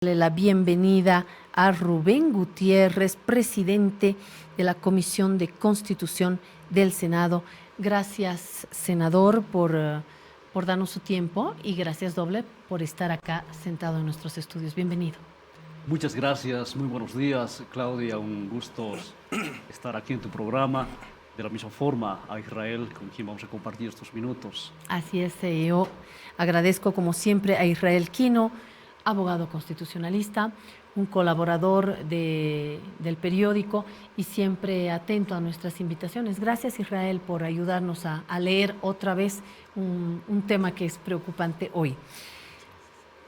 La bienvenida a Rubén Gutiérrez, presidente de la Comisión de Constitución del Senado. Gracias, senador, por darnos su tiempo y gracias doble por estar acá sentado en nuestros estudios. Bienvenido. Muchas gracias, muy buenos días, Claudia. Un gusto estar aquí en tu programa. De la misma forma a Israel, con quien vamos a compartir estos minutos. Así es, yo agradezco como siempre a Israel Quino, abogado constitucionalista, un colaborador del periódico y siempre atento a nuestras invitaciones. Gracias, Israel, por ayudarnos a leer otra vez un tema que es preocupante hoy.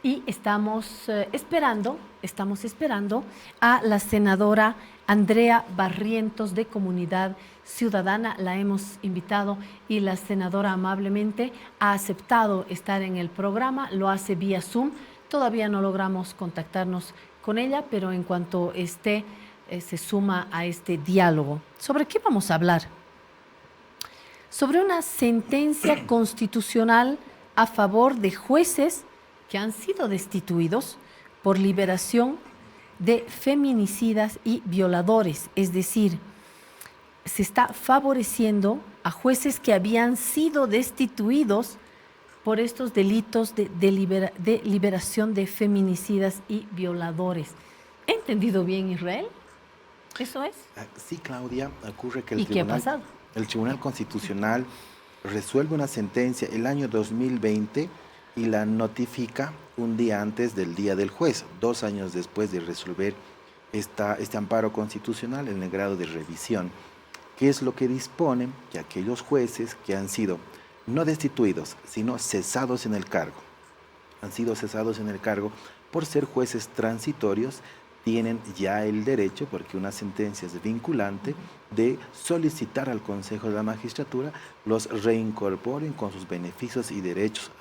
Y estamos esperando a la senadora Andrea Barrientos de Comunidad Ciudadana. La hemos invitado y la senadora amablemente ha aceptado estar en el programa, lo hace vía Zoom. Todavía no logramos contactarnos con ella, pero en cuanto esté, se suma a este diálogo. ¿Sobre qué vamos a hablar? Sobre una sentencia constitucional a favor de jueces que han sido destituidos por liberación de feminicidas y violadores. Es decir, se está favoreciendo a jueces que habían sido destituidos por estos delitos de liberación de feminicidas y violadores. ¿He entendido bien, Israel? ¿Eso es? Sí, Claudia, ocurre que ¿Y qué ha pasado? El Tribunal Constitucional resuelve una sentencia el año 2020 y la notifica un día antes del Día del Juez, 2 años después de resolver este amparo constitucional en el grado de revisión, que es lo que dispone que aquellos jueces que han sido no destituidos, sino cesados en el cargo, han sido cesados en el cargo por ser jueces transitorios, tienen ya el derecho, porque una sentencia es vinculante, de solicitar al Consejo de la Magistratura los reincorporen con sus beneficios y derechos.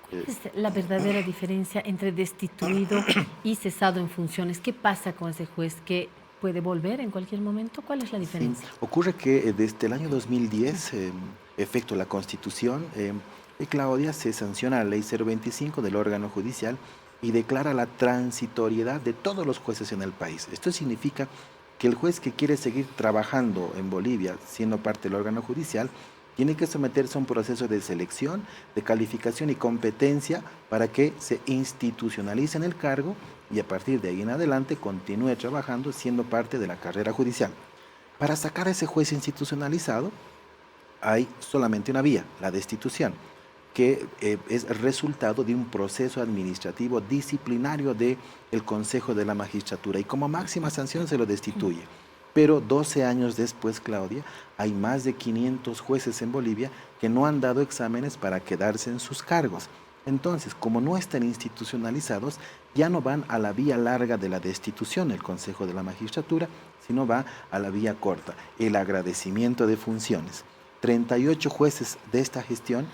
¿Cuál es la verdadera diferencia entre destituido y cesado en funciones? ¿Qué pasa con ese juez que puede volver en cualquier momento? ¿Cuál es la diferencia? Sí, ocurre que desde el año 2010, efecto la Constitución, Claudia, se sanciona la Ley 025 del órgano judicial y declara la transitoriedad de todos los jueces en el país. Esto significa que el juez que quiere seguir trabajando en Bolivia, siendo parte del órgano judicial, tiene que someterse a un proceso de selección, de calificación y competencia para que se institucionalice en el cargo y a partir de ahí en adelante continúe trabajando siendo parte de la carrera judicial. Para sacar a ese juez institucionalizado hay solamente una vía, la destitución, que es resultado de un proceso administrativo disciplinario del Consejo de la Magistratura y como máxima sanción se lo destituye. Pero 12 años después, Claudia, hay más de 500 jueces en Bolivia que no han dado exámenes para quedarse en sus cargos. Entonces, como no están institucionalizados, ya no van a la vía larga de la destitución, el Consejo de la Magistratura, sino va a la vía corta, el agradecimiento de funciones. 38 jueces de esta gestión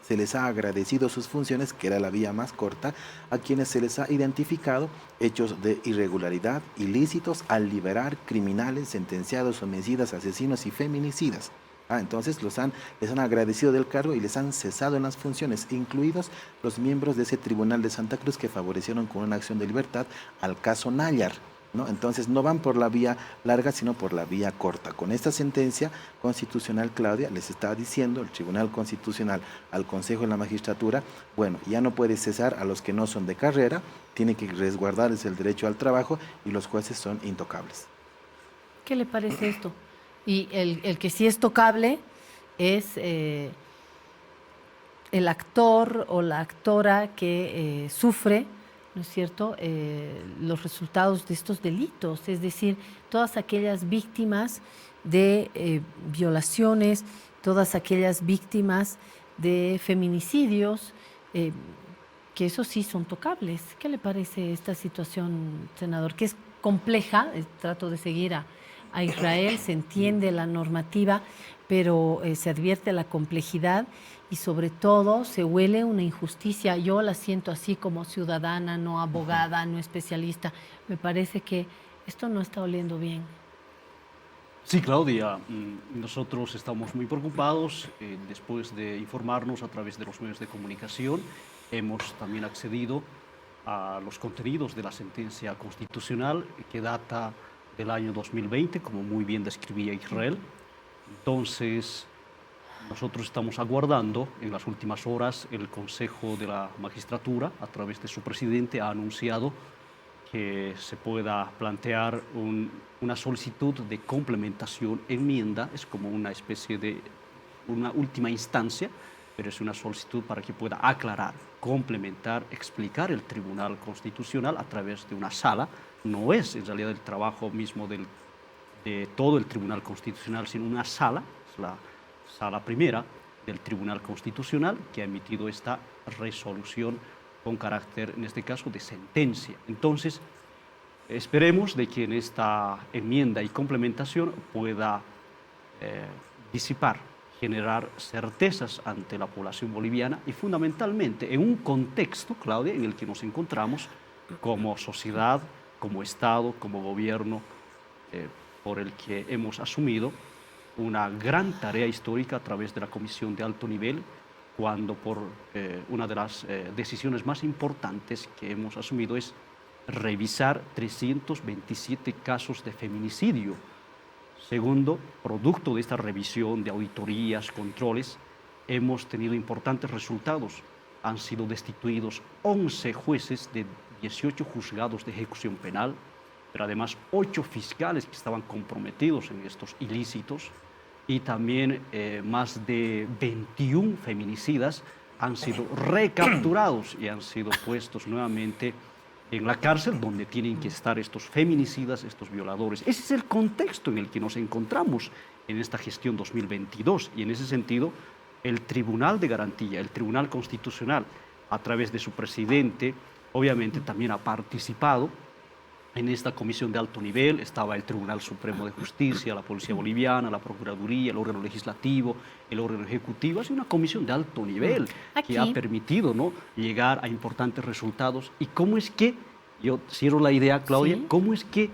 se les ha agradecido sus funciones, que era la vía más corta, a quienes se les ha identificado hechos de irregularidad, ilícitos, al liberar criminales, sentenciados, homicidas, asesinos y feminicidas. Entonces les han agradecido del cargo y les han cesado en las funciones, incluidos los miembros de ese tribunal de Santa Cruz que favorecieron con una acción de libertad al caso Nayar, ¿no? Entonces no van por la vía larga, sino por la vía corta. Con esta sentencia constitucional, Claudia, les está diciendo el Tribunal Constitucional al Consejo de la Magistratura, bueno, ya no puede cesar a los que no son de carrera, tiene que resguardarles el derecho al trabajo y los jueces son intocables. ¿Qué le parece esto? Y el que sí es tocable es el actor o la actora que sufre, ¿no es cierto?, los resultados de estos delitos, es decir, todas aquellas víctimas de violaciones, todas aquellas víctimas de feminicidios, que esos sí son tocables. ¿Qué le parece esta situación, senador? Que es compleja, trato de seguir a Israel, se entiende la normativa, pero se advierte la complejidad y sobre todo se huele una injusticia. Yo la siento así como ciudadana, no abogada, no especialista. Me parece que esto no está oliendo bien. Sí, Claudia, nosotros estamos muy preocupados. Después de informarnos a través de los medios de comunicación, hemos también accedido a los contenidos de la sentencia constitucional que data del año 2020, como muy bien describía Israel. Entonces, nosotros estamos aguardando. En las últimas horas el Consejo de la Magistratura, a través de su presidente, ha anunciado que se pueda plantear una solicitud de complementación, enmienda. Es como una especie de una última instancia, pero es una solicitud para que pueda aclarar, complementar, explicar el Tribunal Constitucional a través de una sala. No es en realidad el trabajo mismo de todo el Tribunal Constitucional, sino una sala, es la sala primera del Tribunal Constitucional, que ha emitido esta resolución con carácter, en este caso, de sentencia. Entonces, esperemos de que en esta enmienda y complementación pueda disipar, generar certezas ante la población boliviana y fundamentalmente en un contexto, Claudia, en el que nos encontramos como sociedad, como Estado, como gobierno, por el que hemos asumido una gran tarea histórica a través de la Comisión de Alto Nivel, cuando por una de las decisiones más importantes que hemos asumido es revisar 327 casos de feminicidio. Segundo, producto de esta revisión de auditorías, controles, hemos tenido importantes resultados. Han sido destituidos 11 jueces de 18 juzgados de ejecución penal, pero además 8 fiscales que estaban comprometidos en estos ilícitos, y también más de 21 feminicidas han sido recapturados y han sido puestos nuevamente en la cárcel donde tienen que estar estos feminicidas, estos violadores. Ese es el contexto en el que nos encontramos en esta gestión 2022, y en ese sentido el Tribunal de Garantía, el Tribunal Constitucional, a través de su presidente, obviamente también ha participado en esta comisión de alto nivel. Estaba el Tribunal Supremo de Justicia, la Policía Boliviana, la Procuraduría, el órgano legislativo, el órgano ejecutivo. Es una comisión de alto nivel que ha permitido, ¿no?, llegar a importantes resultados. ¿Y cómo es que, yo cierro la idea, Claudia, cómo es que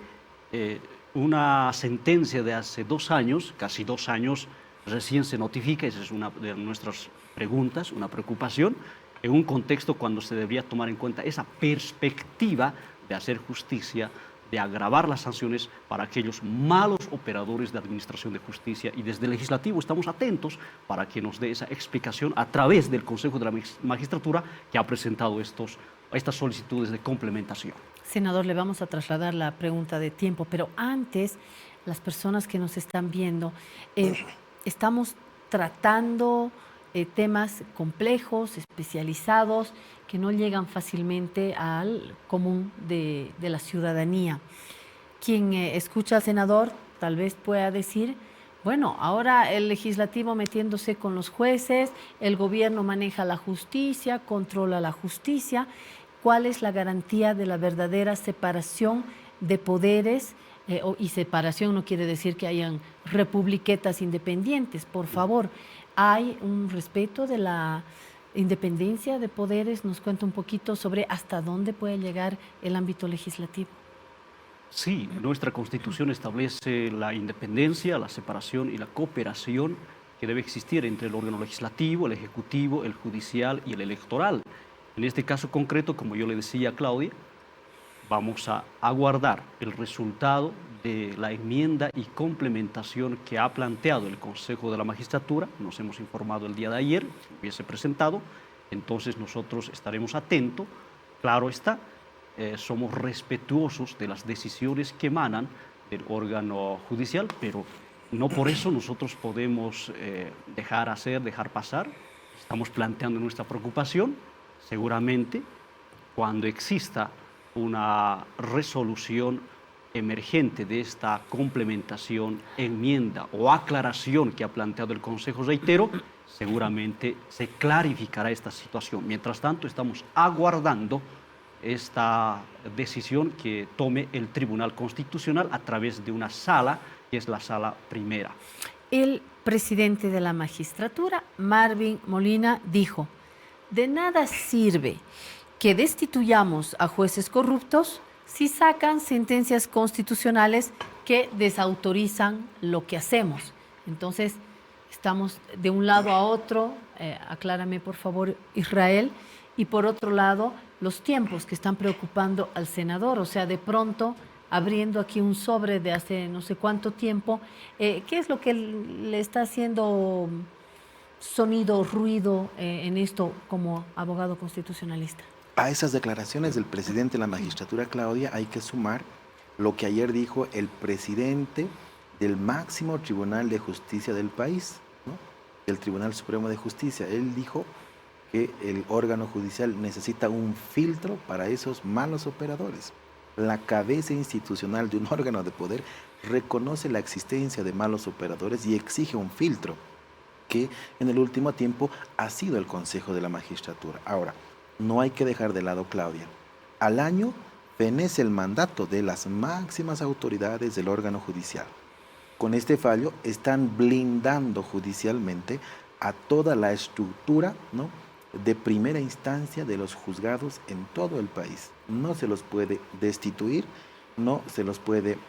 una sentencia de hace 2 años, casi 2 años, recién se notifica? Esa es una de nuestras preguntas, una preocupación, en un contexto cuando se debería tomar en cuenta esa perspectiva de hacer justicia, de agravar las sanciones para aquellos malos operadores de administración de justicia. Y desde el legislativo estamos atentos para que nos dé esa explicación a través del Consejo de la Magistratura, que ha presentado estas solicitudes de complementación. Senador, le vamos a trasladar la pregunta de tiempo, pero antes, las personas que nos están viendo, estamos tratando temas complejos, especializados, que no llegan fácilmente al común de la ciudadanía. Quien escucha al senador tal vez pueda decir, bueno, ahora el legislativo metiéndose con los jueces, el gobierno maneja la justicia, controla la justicia. ¿Cuál es la garantía de la verdadera separación de poderes? Y separación no quiere decir que hayan republiquetas independientes, por favor. Hay un respeto de la independencia de poderes. Nos cuenta un poquito sobre hasta dónde puede llegar el ámbito legislativo. Sí, nuestra Constitución establece la independencia, la separación y la cooperación que debe existir entre el órgano legislativo, el ejecutivo, el judicial y el electoral. En este caso concreto, como yo le decía a Claudia, vamos a aguardar el resultado de la enmienda y complementación que ha planteado el Consejo de la Magistratura. Nos hemos informado el día de ayer, se hubiese presentado, entonces nosotros estaremos atentos. Claro está, somos respetuosos de las decisiones que emanan del órgano judicial, pero no por eso nosotros podemos dejar pasar. Estamos planteando nuestra preocupación. Seguramente, cuando exista una resolución emergente de esta complementación, enmienda o aclaración que ha planteado el Consejo, reitero, seguramente se clarificará esta situación. Mientras tanto, estamos aguardando esta decisión que tome el Tribunal Constitucional a través de una sala, que es la sala primera. El presidente de la magistratura, Marvin Molina, dijo: de nada sirve que destituyamos a jueces corruptos si sacan sentencias constitucionales que desautorizan lo que hacemos. Entonces, estamos de un lado a otro, aclárame por favor, Israel, y por otro lado, los tiempos que están preocupando al senador. O sea, de pronto, abriendo aquí un sobre de hace no sé cuánto tiempo, ¿qué es lo que le está haciendo sonido, ruido en esto como abogado constitucionalista? A esas declaraciones del presidente de la magistratura, Claudia, hay que sumar lo que ayer dijo el presidente del máximo tribunal de justicia del país, ¿no? El Tribunal Supremo de Justicia. Él dijo que el órgano judicial necesita un filtro para esos malos operadores. La cabeza institucional de un órgano de poder reconoce la existencia de malos operadores y exige un filtro, que en el último tiempo ha sido el Consejo de la Magistratura. Ahora, no hay que dejar de lado, Claudia. Al año fenece el mandato de las máximas autoridades del órgano judicial. Con este fallo están blindando judicialmente a toda la estructura, ¿no?, de primera instancia de los juzgados en todo el país. No se los puede destituir, no se los puede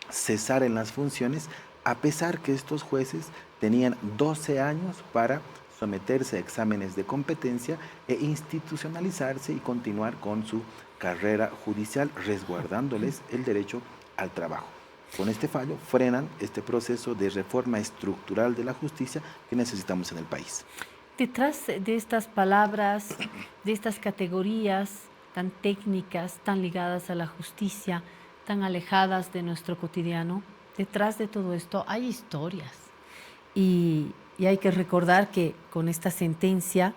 cesar en las funciones, a pesar que estos jueces tenían 12 años para someterse a exámenes de competencia e institucionalizarse y continuar con su carrera judicial, resguardándoles el derecho al trabajo. Con este fallo frenan este proceso de reforma estructural de la justicia que necesitamos en el país. Detrás de estas palabras, de estas categorías tan técnicas, tan ligadas a la justicia, tan alejadas de nuestro cotidiano, detrás de todo esto hay historias. Y hay que recordar que con esta sentencia,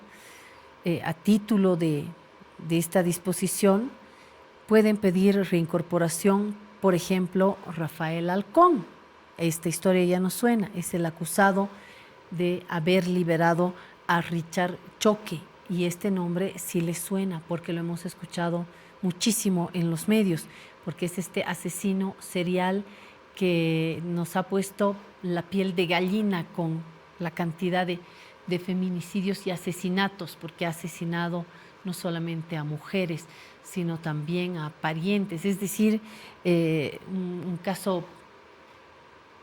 a título de esta disposición, pueden pedir reincorporación, por ejemplo, Rafael Halcón. Esta historia ya nos suena, es el acusado de haber liberado a Richard Choque, y este nombre sí le suena porque lo hemos escuchado muchísimo en los medios, porque es este asesino serial que nos ha puesto la piel de gallina con la cantidad de feminicidios y asesinatos, porque ha asesinado no solamente a mujeres, sino también a parientes. Es decir, un caso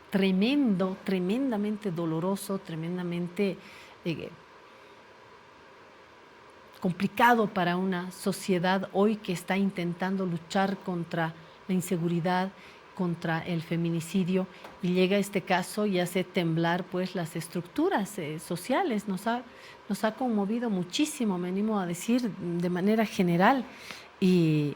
tremendo, tremendamente doloroso, tremendamente complicado para una sociedad hoy que está intentando luchar contra la inseguridad, contra el feminicidio, y llega este caso y hace temblar pues las estructuras sociales. Nos ha conmovido muchísimo, me animo a decir de manera general, y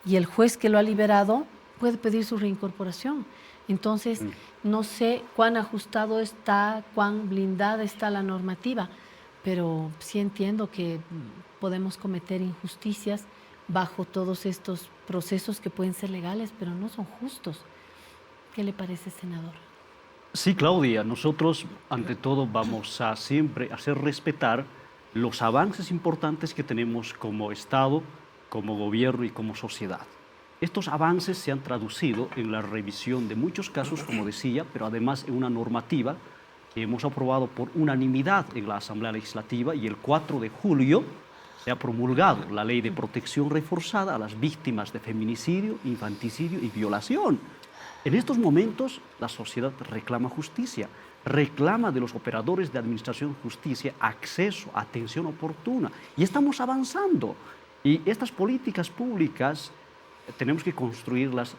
el juez que lo ha liberado puede pedir su reincorporación. Entonces, no sé cuán ajustado está, cuán blindada está la normativa, pero sí entiendo que podemos cometer injusticias bajo todos estos procesos que pueden ser legales, pero no son justos. ¿Qué le parece, senador? Sí, Claudia, nosotros ante todo vamos a siempre hacer respetar los avances importantes que tenemos como Estado, como gobierno y como sociedad. Estos avances se han traducido en la revisión de muchos casos, como decía, pero además en una normativa que hemos aprobado por unanimidad en la Asamblea Legislativa, y el 4 de julio se ha promulgado la Ley de Protección Reforzada a las víctimas de feminicidio, infanticidio y violación. En estos momentos la sociedad reclama justicia, reclama de los operadores de administración de justicia acceso, atención oportuna, y estamos avanzando. Y estas políticas públicas tenemos que construirlas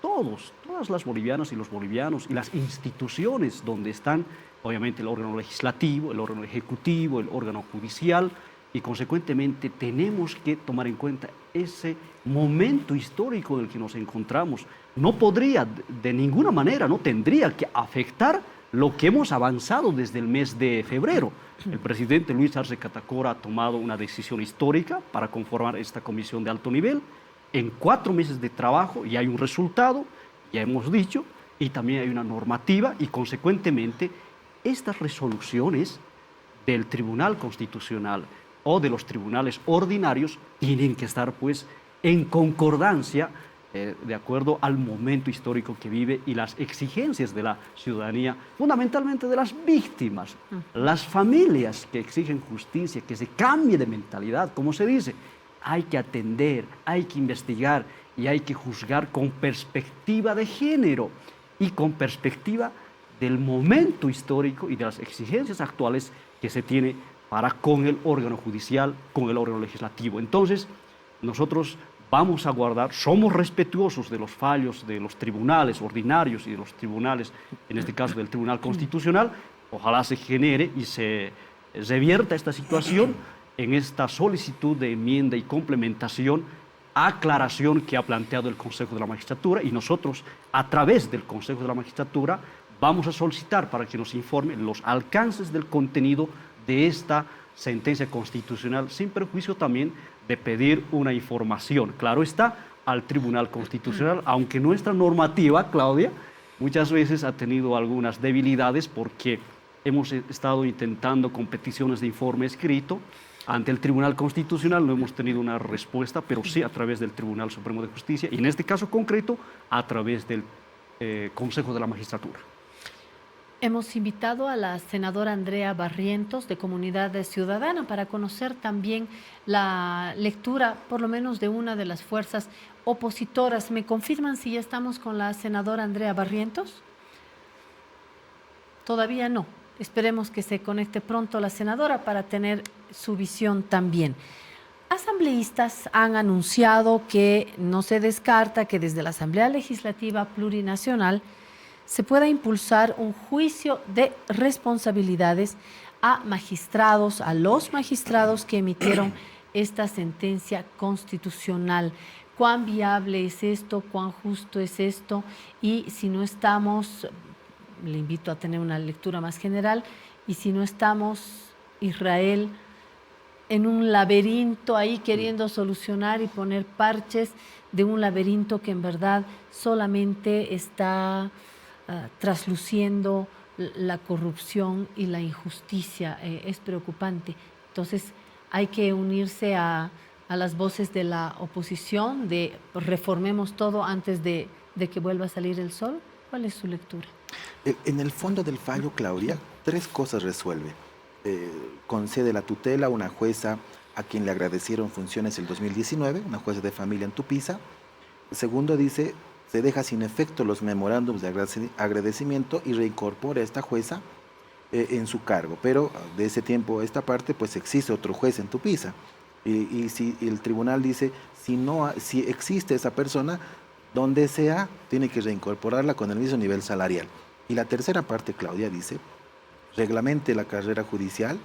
todas las bolivianas y los bolivianos, y las instituciones donde están, obviamente, el órgano legislativo, el órgano ejecutivo, el órgano judicial, y consecuentemente tenemos que tomar en cuenta ese momento histórico en el que nos encontramos. No podría, de ninguna manera, no tendría que afectar lo que hemos avanzado desde el mes de febrero. El presidente Luis Arce Catacora ha tomado una decisión histórica para conformar esta comisión de alto nivel. En 4 meses de trabajo ya hay un resultado, ya hemos dicho, y también hay una normativa, y consecuentemente estas resoluciones del Tribunal Constitucional o de los tribunales ordinarios tienen que estar pues en concordancia de acuerdo al momento histórico que vive y las exigencias de la ciudadanía, fundamentalmente de las víctimas, las familias que exigen justicia, que se cambie de mentalidad, como se dice. Hay que atender, hay que investigar y hay que juzgar con perspectiva de género y con perspectiva del momento histórico y de las exigencias actuales que se tiene para con el órgano judicial, con el órgano legislativo. Entonces, nosotros vamos a guardar, somos respetuosos de los fallos de los tribunales ordinarios y de los tribunales, en este caso del Tribunal Constitucional. Ojalá se genere y se revierta esta situación en esta solicitud de enmienda y complementación, aclaración que ha planteado el Consejo de la Magistratura, y nosotros, a través del Consejo de la Magistratura, vamos a solicitar para que nos informe los alcances del contenido de esta sentencia constitucional, sin perjuicio también de pedir una información, claro está, al Tribunal Constitucional, aunque nuestra normativa, Claudia, muchas veces ha tenido algunas debilidades porque hemos estado intentando con peticiones de informe escrito ante el Tribunal Constitucional, no hemos tenido una respuesta, pero sí a través del Tribunal Supremo de Justicia y en este caso concreto a través del Consejo de la Magistratura. Hemos invitado a la senadora Andrea Barrientos de Comunidad Ciudadana para conocer también la lectura, por lo menos de una de las fuerzas opositoras. ¿Me confirman si ya estamos con la senadora Andrea Barrientos? Todavía no. Esperemos que se conecte pronto la senadora para tener su visión también. Asambleístas han anunciado que no se descarta que desde la Asamblea Legislativa Plurinacional se pueda impulsar un juicio de responsabilidades a magistrados, a los magistrados que emitieron esta sentencia constitucional. ¿Cuán viable es esto? ¿Cuán justo es esto? Y si no estamos, le invito a tener una lectura más general, y si no estamos, Israel, en un laberinto ahí queriendo solucionar y poner parches de un laberinto que en verdad solamente está trasluciendo la corrupción y la injusticia, es preocupante. Entonces hay que unirse a las voces de la oposición, de reformemos todo antes de que vuelva a salir el sol. ¿Cuál es su lectura? En el fondo del fallo, Claudia, 3 cosas resuelve. Concede la tutela a una jueza a quien le agradecieron funciones el 2019, una jueza de familia en Tupiza. Segundo, dice, se deja sin efecto los memorándums de agradecimiento y reincorpora a esta jueza en su cargo. Pero de ese tiempo, esta parte, pues existe otro juez en Tupiza. Y si el tribunal dice, si existe esa persona, donde sea, tiene que reincorporarla con el mismo nivel salarial. Y la tercera parte, Claudia, dice, reglamente la carrera judicial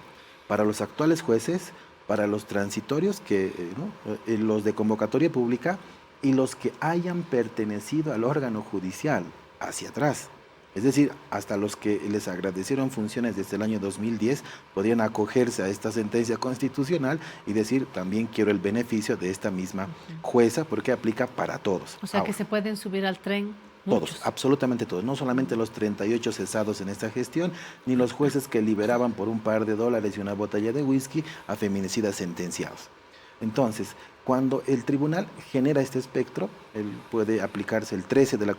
para los actuales jueces, para los transitorios, los de convocatoria pública, y los que hayan pertenecido al órgano judicial hacia atrás. Es decir, hasta los que les agradecieron funciones desde el año 2010 podrían acogerse a esta sentencia constitucional y decir, también quiero el beneficio de esta misma jueza, porque aplica para todos. O sea, ahora, que se pueden subir al tren todos, muchos. absolutamente todos, no solamente los 38 cesados en esta gestión, ni los jueces que liberaban por un par de dólares y una botella de whisky a feminicidas sentenciados. Entonces, cuando el tribunal genera este espectro, puede aplicarse el 13 del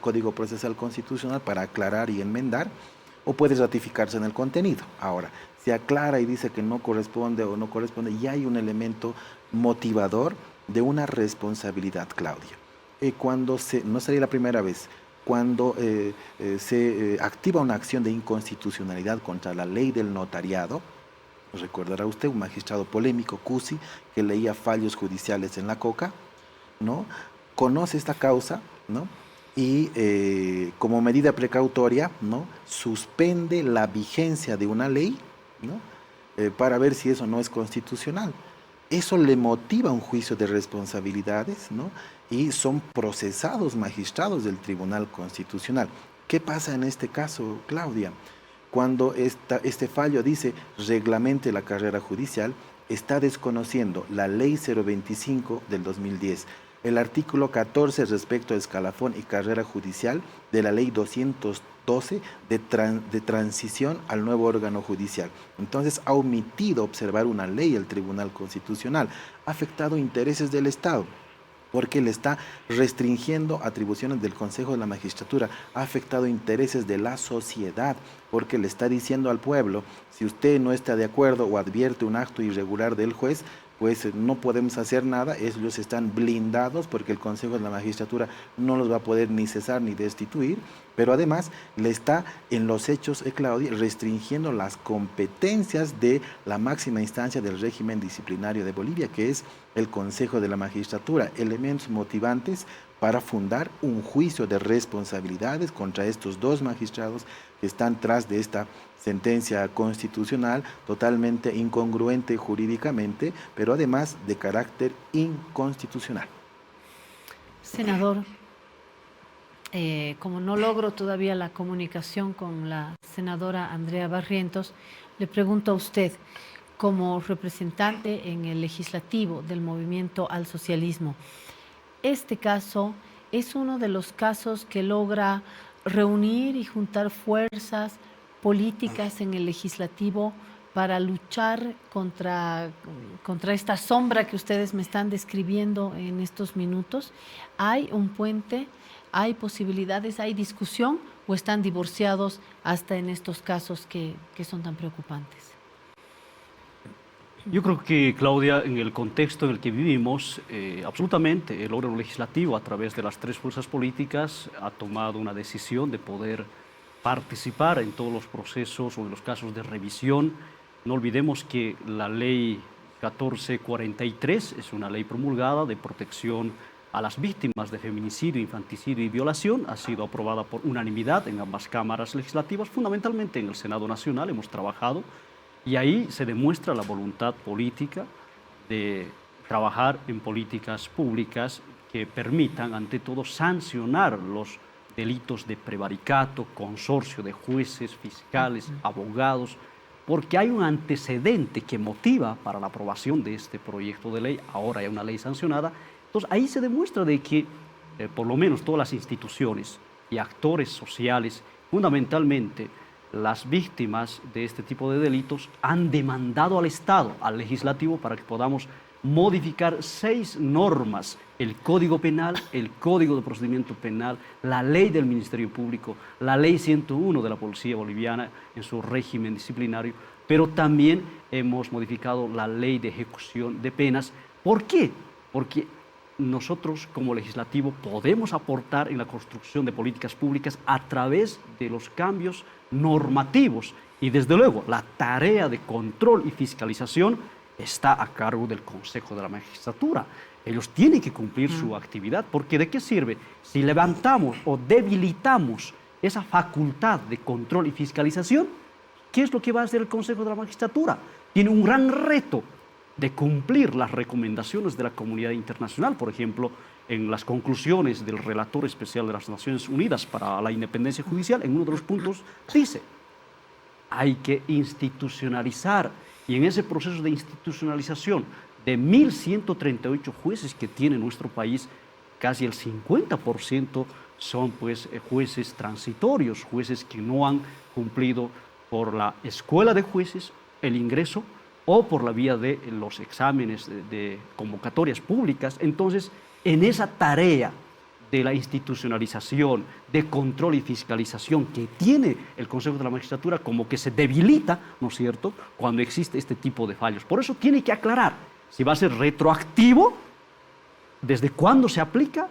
Código Procesal Constitucional para aclarar y enmendar, o puede ratificarse en el contenido. Ahora, se aclara y dice que no corresponde o no corresponde, ya hay un elemento motivador de una responsabilidad, Claudia. No sería la primera vez, cuando se activa una acción de inconstitucionalidad contra la ley del notariado. Recordará usted un magistrado polémico, Cusi, que leía fallos judiciales en la Coca, ¿no? Conoce esta causa, ¿no? Y como medida precautoria, ¿no?, suspende la vigencia de una ley, ¿no?, para ver si eso no es constitucional. Eso le motiva un juicio de responsabilidades, ¿no?, y son procesados magistrados del Tribunal Constitucional. ¿Qué pasa en este caso, Claudia? Cuando este fallo dice reglamente la carrera judicial, está desconociendo la ley 025 del 2010, el artículo 14 respecto a escalafón y carrera judicial de la ley 212 de transición al nuevo órgano judicial. Entonces ha omitido observar una ley el Tribunal Constitucional, ha afectado intereses del Estado, porque le está restringiendo atribuciones del Consejo de la Magistratura, ha afectado intereses de la sociedad, porque le está diciendo al pueblo, si usted no está de acuerdo o advierte un acto irregular del juez, pues no podemos hacer nada, ellos están blindados porque el Consejo de la Magistratura no los va a poder ni cesar ni destituir, pero además le está en los hechos, Claudia, restringiendo las competencias de la máxima instancia del régimen disciplinario de Bolivia, que es el Consejo de la Magistratura, elementos motivantes para fundar un juicio de responsabilidades contra estos dos magistrados que están tras de esta sentencia constitucional totalmente incongruente jurídicamente, pero además de carácter inconstitucional. Senador, como no logro todavía la comunicación con la senadora Andrea Barrientos, le pregunto a usted, como representante en el legislativo del Movimiento al Socialismo, este caso es uno de los casos que logra reunir y juntar fuerzas políticas en el legislativo para luchar contra esta sombra que ustedes me están describiendo en estos minutos. ¿Hay un puente? ¿Hay posibilidades? ¿Hay discusión? ¿O están divorciados hasta en estos casos que son tan preocupantes? Yo creo que, Claudia, en el contexto en el que vivimos, absolutamente el órgano legislativo, a través de las tres fuerzas políticas, ha tomado una decisión de poder participar en todos los procesos o en los casos de revisión. No olvidemos que la ley 1443 es una ley promulgada de protección a las víctimas de feminicidio, infanticidio y violación. Ha sido aprobada por unanimidad en ambas cámaras legislativas, fundamentalmente en el Senado Nacional hemos trabajado. Y ahí se demuestra la voluntad política de trabajar en políticas públicas que permitan, ante todo, sancionar los delitos de prevaricato, consorcio de jueces, fiscales, abogados, porque hay un antecedente que motiva para la aprobación de este proyecto de ley. Ahora hay una ley sancionada. Entonces, ahí se demuestra de que, por lo menos, todas las instituciones y actores sociales, fundamentalmente, las víctimas de este tipo de delitos han demandado al Estado, al legislativo, para que podamos modificar 6 normas: el Código Penal, el Código de Procedimiento Penal, la Ley del Ministerio Público, la Ley 101 de la Policía Boliviana en su régimen disciplinario, pero también hemos modificado la Ley de Ejecución de Penas. ¿Por qué? Porque nosotros como legislativo podemos aportar en la construcción de políticas públicas a través de los cambios normativos, y desde luego la tarea de control y fiscalización está a cargo del Consejo de la Magistratura. Ellos tienen que cumplir su actividad, porque ¿de qué sirve si levantamos o debilitamos esa facultad de control y fiscalización? ¿Qué es lo que va a hacer el Consejo de la Magistratura? Tiene un gran reto de cumplir las recomendaciones de la comunidad internacional. Por ejemplo, en las conclusiones del relator especial de las Naciones Unidas para la independencia judicial, en uno de los puntos dice: hay que institucionalizar, y en ese proceso de institucionalización de 1.138 jueces que tiene nuestro país, casi el 50% son pues jueces transitorios, jueces que no han cumplido por la escuela de jueces el ingreso o por la vía de los exámenes de convocatorias públicas. Entonces, en esa tarea de la institucionalización, de control y fiscalización que tiene el Consejo de la Magistratura, como que se debilita, ¿no es cierto?, cuando existe este tipo de fallos. Por eso tiene que aclarar si va a ser retroactivo, desde cuándo se aplica,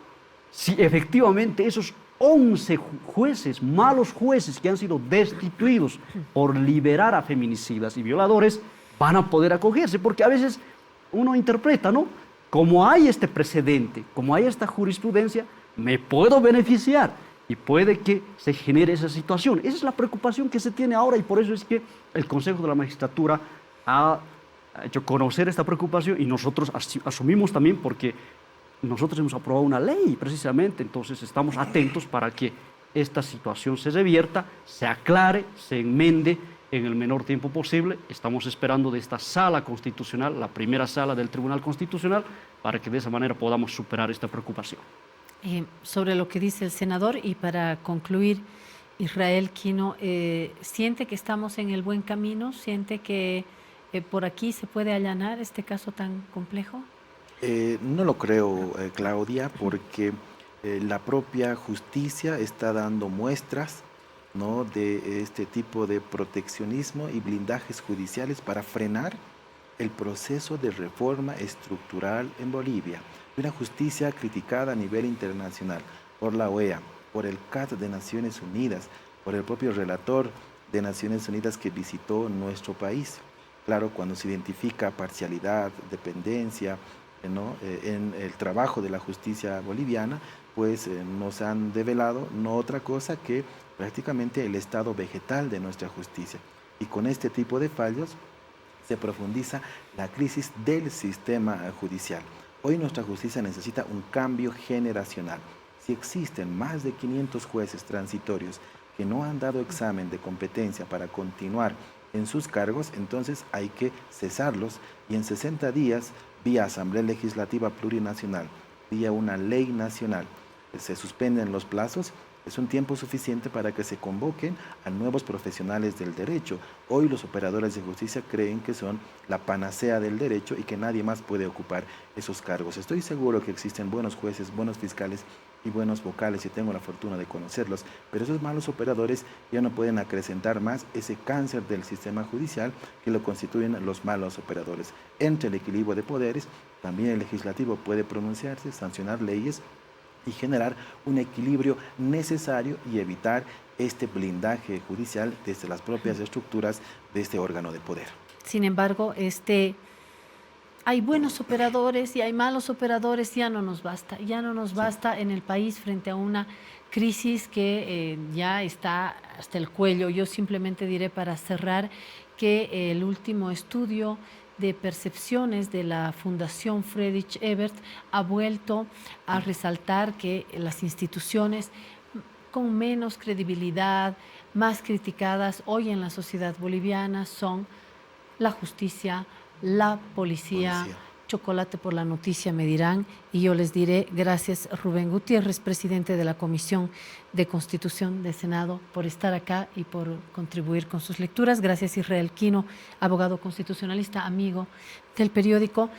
si efectivamente esos 11 jueces, malos jueces que han sido destituidos por liberar a feminicidas y violadores, van a poder acogerse, porque a veces uno interpreta, ¿no?, como hay este precedente, como hay esta jurisprudencia, me puedo beneficiar y puede que se genere esa situación. Esa es la preocupación que se tiene ahora, y por eso es que el Consejo de la Magistratura ha hecho conocer esta preocupación, y nosotros asumimos también, porque nosotros hemos aprobado una ley precisamente. Entonces estamos atentos para que esta situación se revierta, se aclare, se enmende en el menor tiempo posible. Estamos esperando de esta sala constitucional, la primera sala del Tribunal Constitucional, para que de esa manera podamos superar esta preocupación. Sobre lo que dice el senador, y para concluir, Israel Quino, ¿siente que estamos en el buen camino? ¿Siente que por aquí se puede allanar este caso tan complejo? No lo creo, Claudia, porque la propia justicia está dando muestras, ¿no?, de este tipo de proteccionismo y blindajes judiciales para frenar el proceso de reforma estructural en Bolivia, de una justicia criticada a nivel internacional por la OEA, por el CAT de Naciones Unidas, por el propio relator de Naciones Unidas que visitó nuestro país. Claro, cuando se identifica parcialidad, dependencia, ¿no? En el trabajo de la justicia boliviana, pues nos han develado no otra cosa que prácticamente el estado vegetal de nuestra justicia. Y con este tipo de fallos se profundiza la crisis del sistema judicial. Hoy nuestra justicia necesita un cambio generacional. Si existen más de 500 jueces transitorios que no han dado examen de competencia para continuar en sus cargos, entonces hay que cesarlos y en 60 días, vía Asamblea Legislativa Plurinacional, vía una ley nacional, se suspenden los plazos. Es un tiempo suficiente para que se convoquen a nuevos profesionales del derecho. Hoy los operadores de justicia creen que son la panacea del derecho y que nadie más puede ocupar esos cargos. Estoy seguro que existen buenos jueces, buenos fiscales y buenos vocales, y tengo la fortuna de conocerlos, pero esos malos operadores ya no pueden acrecentar más ese cáncer del sistema judicial que lo constituyen los malos operadores. Entre el equilibrio de poderes, también el legislativo puede pronunciarse, sancionar leyes y generar un equilibrio necesario y evitar este blindaje judicial desde las propias estructuras de este órgano de poder. Sin embargo, hay buenos operadores y hay malos operadores, ya no nos basta en el país frente a una crisis que ya está hasta el cuello. Yo simplemente diré para cerrar que el último estudio de percepciones de la Fundación Friedrich Ebert ha vuelto a resaltar que las instituciones con menos credibilidad, más criticadas hoy en la sociedad boliviana son la justicia, la policía. Chocolate por la noticia me dirán, y yo les diré gracias Rubén Gutiérrez, presidente de la Comisión de Constitución del Senado, por estar acá y por contribuir con sus lecturas. Gracias Israel Quino, abogado constitucionalista, amigo del periódico.